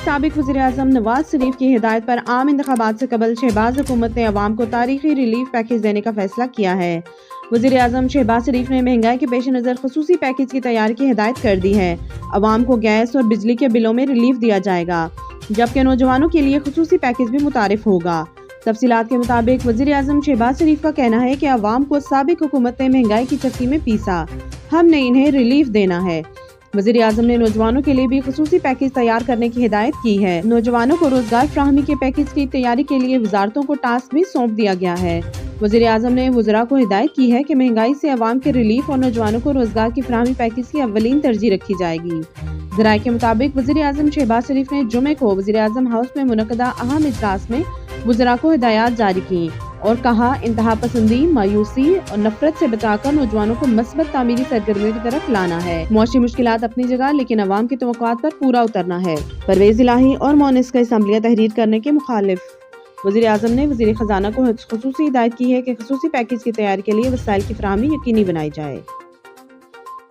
سابق وزیراعظم نواز شریف کی ہدایت پر عام انتخابات سے قبل شہباز حکومت نے عوام کو تاریخی ریلیف پیکیج دینے کا فیصلہ کیا ہے۔ وزیراعظم شہباز شریف نے مہنگائی کے پیش نظر خصوصی پیکیج کی تیاری کی ہدایت کر دی ہے۔ عوام کو گیس اور بجلی کے بلوں میں ریلیف دیا جائے گا، جبکہ نوجوانوں کے لیے خصوصی پیکیج بھی متعارف ہوگا۔ تفصیلات کے مطابق وزیراعظم شہباز شریف کا کہنا ہے کہ عوام کو سابق حکومت نے مہنگائی کی چکی میں پیسا، ہم نے انہیں ریلیف دینا ہے۔ وزیراعظم نے نوجوانوں کے لیے بھی خصوصی پیکیج تیار کرنے کی ہدایت کی ہے۔ نوجوانوں کو روزگار فراہمی کے پیکیج کی تیاری کے لیے وزارتوں کو ٹاسک بھی سونپ دیا گیا ہے۔ وزیراعظم نے وزراء کو ہدایت کی ہے کہ مہنگائی سے عوام کے ریلیف اور نوجوانوں کو روزگار کی فراہمی پیکیج کی اولین ترجیح رکھی جائے گی۔ ذرائع کے مطابق وزیراعظم شہباز شریف نے جمعے کو وزیراعظم ہاؤس میں منعقدہ اہم اجلاس میں وزراء کو ہدایات جاری کی اور کہا انتہا پسندی، مایوسی اور نفرت سے بچا کر نوجوانوں کو مثبت تعمیری سرگرمیوں کی طرف لانا ہے۔ معاشی مشکلات اپنی جگہ، لیکن عوام کی توقعات پر پورا اترنا ہے۔ پرویز الہی اور مونس کا اسمبلیاں تحریر کرنے کے مخالف۔ وزیراعظم نے وزیر خزانہ کو خصوصی ہدایت کی ہے کہ خصوصی پیکیج کی تیاری کے لیے وسائل کی فراہمی یقینی بنائی جائے۔